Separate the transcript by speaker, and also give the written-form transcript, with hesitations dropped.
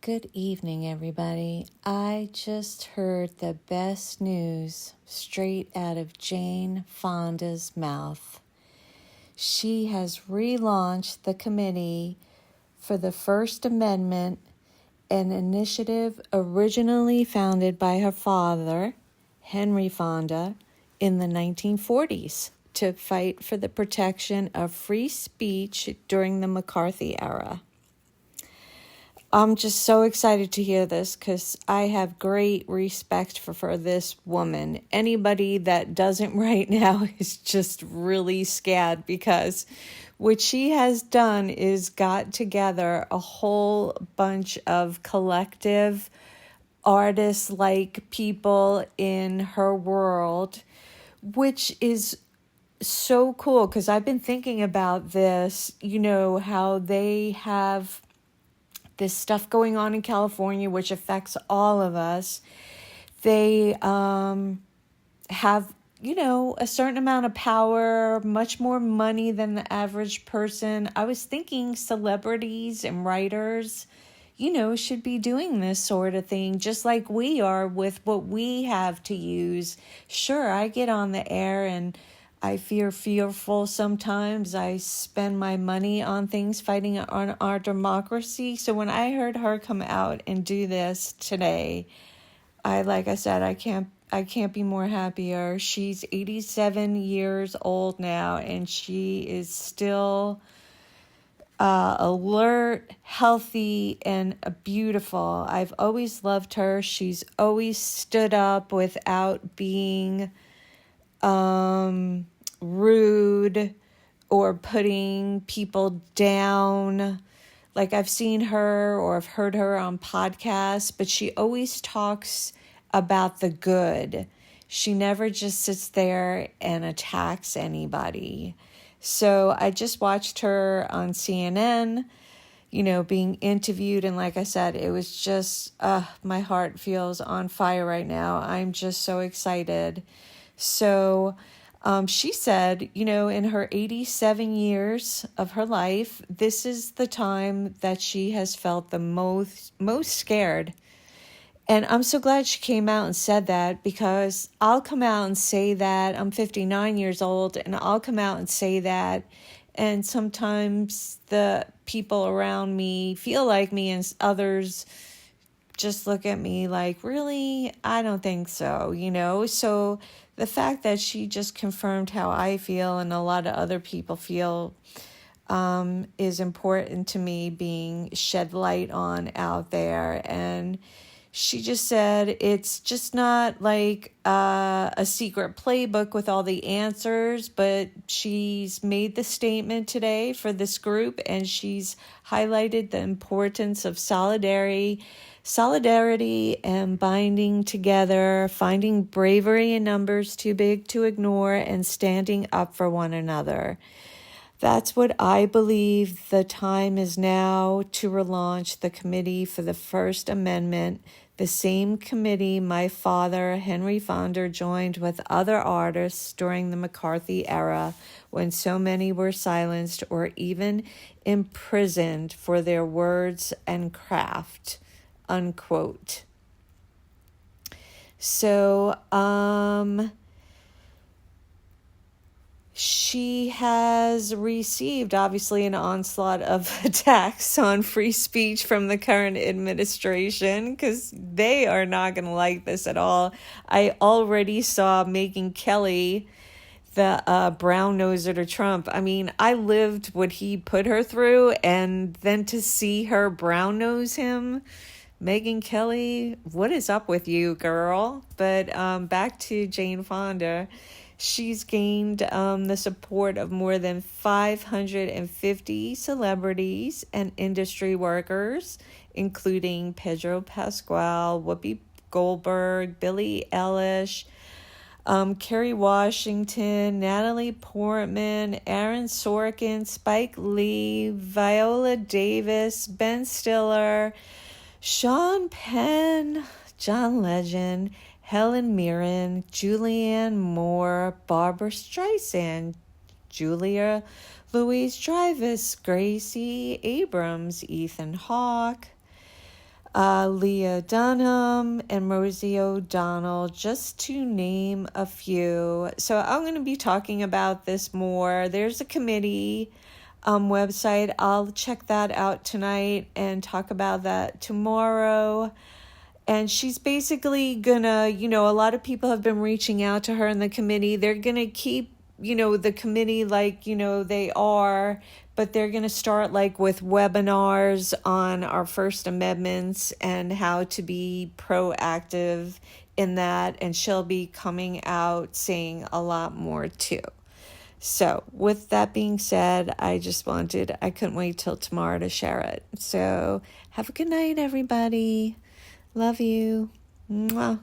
Speaker 1: Good evening, everybody. I just heard the best news straight out of Jane Fonda's mouth. She has relaunched the committee for the First Amendment, an initiative originally founded by her father, Henry Fonda, in the 1940s to fight for the protection of free speech during the McCarthy era. I'm just so excited to hear this because I have great respect for this woman. Anybody that doesn't right now is just really scared because what she has done is got together a whole bunch of collective artist-like people in her world, which is so cool because I've been thinking about this, how they have this stuff going on in California, which affects all of us. They have, a certain amount of power, much more money than the average person. I was thinking celebrities and writers, should be doing this sort of thing, just like we are with what we have to use. Sure, I get on the air and I feel fearful sometimes. I spend my money on things fighting on our democracy. So when I heard her come out and do this today, like I said, I can't be more happier. She's 87 years old now, and she is still alert, healthy, and beautiful. I've always loved her. She's always stood up without being rude or putting people down. Like I've seen her or I've heard her on podcasts, but she always talks about the good. She never just sits there and attacks anybody. So I just watched her on CNN, being interviewed. And like I said, it was just, my heart feels on fire right now. I'm just so excited. So she said, in her 87 years of her life, this is the time that she has felt the most scared. And I'm so glad she came out and said that, because I'll come out and say that. I'm 59 years old, and I'll come out and say that. And sometimes the people around me feel like me, and others just look at me like, really? I don't think so, So the fact that she just confirmed how I feel and a lot of other people feel is important to me, being shed light on out there. And she just said it's just not like a secret playbook with all the answers, but she's made the statement today for this group, and she's highlighted the importance of solidarity and binding together, finding bravery in numbers too big to ignore, and standing up for one another. That's what I believe. The time is now to relaunch the Committee for the First Amendment, the same committee my father, Henry Fonda, joined with other artists during the McCarthy era, when so many were silenced or even imprisoned for their words and craft. Unquote. So, she has received, obviously, an onslaught of attacks on free speech from the current administration, because they are not going to like this at all. I already saw Megyn Kelly, the brown noser to Trump. I mean, I lived what he put her through, and then to see her brown nose him, Megyn Kelly, what is up with you, girl? But back to Jane Fonda. She's gained the support of more than 550 celebrities and industry workers, including Pedro Pascal, Whoopi Goldberg, Billie Eilish, Kerry Washington, Natalie Portman, Aaron Sorkin, Spike Lee, Viola Davis, Ben Stiller, Sean Penn, John Legend, Helen Mirren, Julianne Moore, Barbara Streisand, Julia Louis-Dreyfus, Gracie Abrams, Ethan Hawke, Leah Dunham, and Rosie O'Donnell, just to name a few. So I'm going to be talking about this more. There's a committee website. I'll check that out tonight and talk about that tomorrow. And she's basically gonna, a lot of people have been reaching out to her in the committee. They're gonna keep, the committee like, they are, but they're gonna start like with webinars on our First Amendments and how to be proactive in that. And she'll be coming out saying a lot more too. So with that being said, I couldn't wait till tomorrow to share it. So have a good night, everybody. Love you. Mwah.